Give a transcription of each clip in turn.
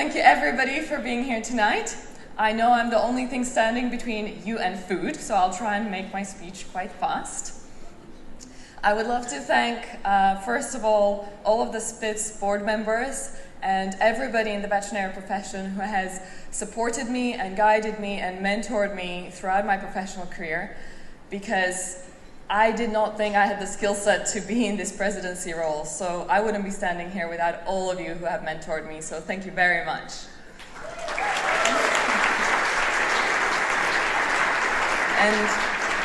thank you everybody for being here tonight. I know I'm the only thing standing between you and food, so I'll try and make my speech quite fast. I would love to thank, first of all of the SPVS board members and everybody in the veterinary profession who has supported me and guided me and mentored me throughout my professional career, because I did not think I had the skill set to be in this presidency role, so I wouldn't be standing here without all of you who have mentored me, so thank you very much. And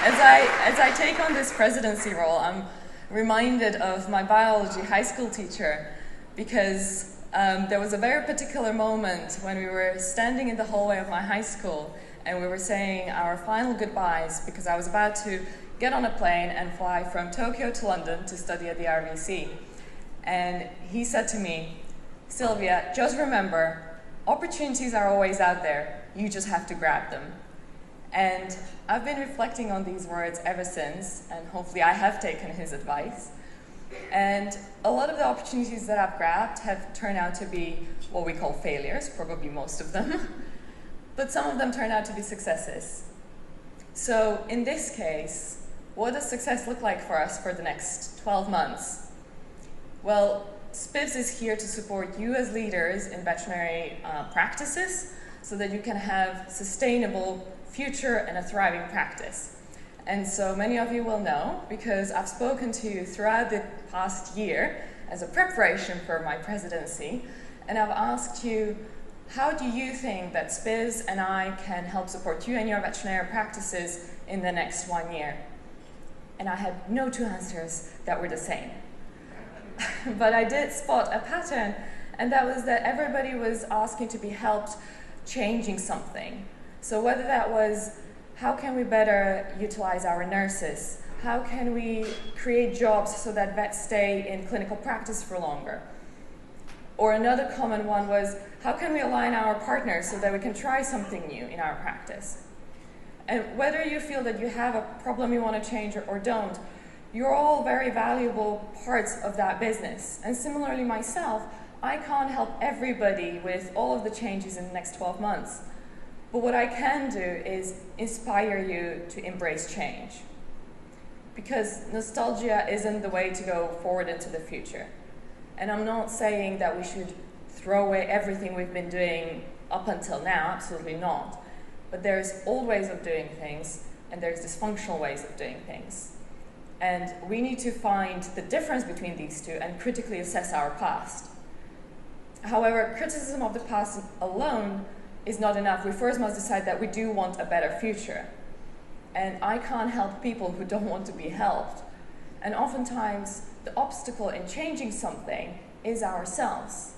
as I take on this presidency role, I'm reminded of my biology high school teacher, because there was a very particular moment when we were standing in the hallway of my high school and we were saying our final goodbyes, because I was about to get on a plane and fly from Tokyo to London to study at the RVC. And he said to me, "Silvia, just remember, opportunities are always out there, you just have to grab them." And I've been reflecting on these words ever since, and hopefully I have taken his advice. And a lot of the opportunities that I've grabbed have turned out to be what we call failures, probably most of them, but some of them turned out to be successes. So in this case, what does success look like for us for the next 12 months? Well, SPVS is here to support you as leaders in veterinary practices so that you can have sustainable future and a thriving practice. And so many of you will know, because I've spoken to you throughout the past year as a preparation for my presidency, and I've asked you, how do you think that SPVS and I can help support you and your veterinary practices in the next 1 year? And I had no two answers that were the same. But I did spot a pattern, and that was that everybody was asking to be helped changing something. So whether that was, how can we better utilize our nurses? How can we create jobs so that vets stay in clinical practice for longer? Or another common one was, how can we align our partners so that we can try something new in our practice? And whether you feel that you have a problem you want to change or don't, you're all very valuable parts of that business. And similarly myself, I can't help everybody with all of the changes in the next 12 months. But what I can do is inspire you to embrace change. Because nostalgia isn't the way to go forward into the future. And I'm not saying that we should throw away everything we've been doing up until now, absolutely not. But there's old ways of doing things, and there's dysfunctional ways of doing things. And we need to find the difference between these two and critically assess our past. However, criticism of the past alone is not enough. We first must decide that we do want a better future. And I can't help people who don't want to be helped. And oftentimes, the obstacle in changing something is ourselves.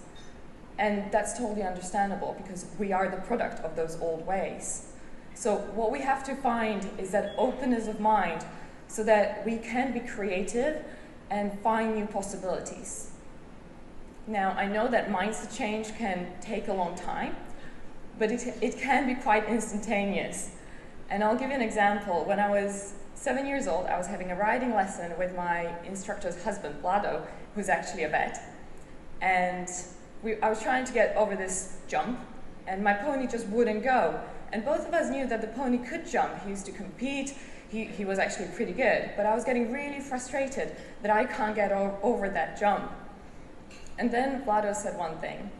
And that's totally understandable, because we are the product of those old ways. So what we have to find is that openness of mind so that we can be creative and find new possibilities. Now, I know that mindset change can take a long time, but it can be quite instantaneous. And I'll give you an example. When I was 7 years old, I was having a riding lesson with my instructor's husband, Vlado, who's actually a vet. And I was trying to get over this jump, and my pony just wouldn't go. And both of us knew that the pony could jump. He used to compete. He was actually pretty good. But I was getting really frustrated that I can't get over that jump. And then Vlado said one thing.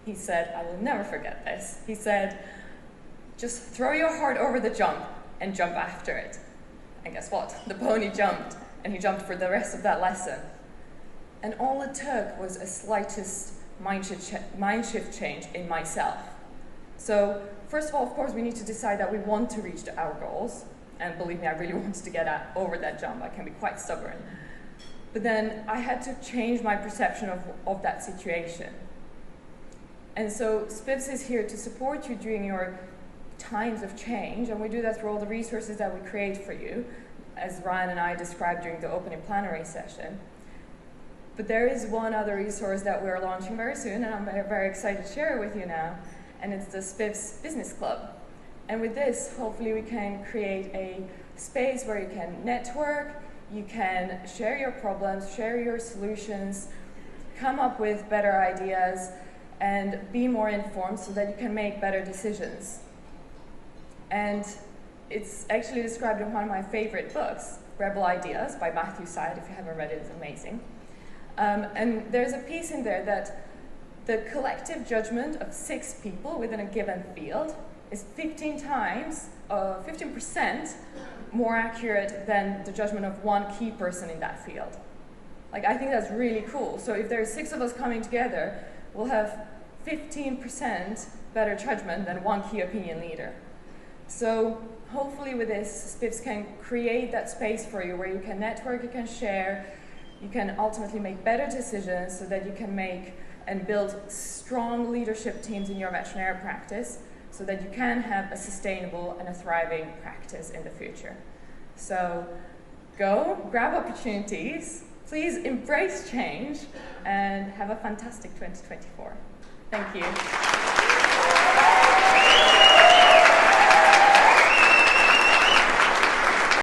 He said, I will never forget this. He said, just throw your heart over the jump and jump after it. And guess what? The pony jumped, and he jumped for the rest of that lesson. And all it took was a slightest mind shift change in myself. So first of all, of course, we need to decide that we want to reach our goals. And believe me, I really wanted to get over that jump. I can be quite stubborn. But then I had to change my perception of that situation. And so SPVS is here to support you during your times of change, and we do that through all the resources that we create for you, as Ryan and I described during the opening plenary session. But there is one other resource that we're launching very soon, and I'm very excited to share it with you now, and it's the SPVS Business Club. And with this, hopefully we can create a space where you can network, you can share your problems, share your solutions, come up with better ideas, and be more informed so that you can make better decisions. And it's actually described in one of my favorite books, Rebel Ideas by Matthew Syed. If you haven't read it, it's amazing. And there's a piece in there that the collective judgment of 6 people within a given field is 15% more accurate than the judgment of one key person in that field. Like, I think that's really cool. So if there's 6 of us coming together, we'll have 15% better judgment than one key opinion leader. So hopefully with this, SPVS can create that space for you where you can network, you can share, you can ultimately make better decisions so that you can make and build strong leadership teams in your veterinary practice so that you can have a sustainable and a thriving practice in the future. So go, grab opportunities, please embrace change, and have a fantastic 2024. Thank you.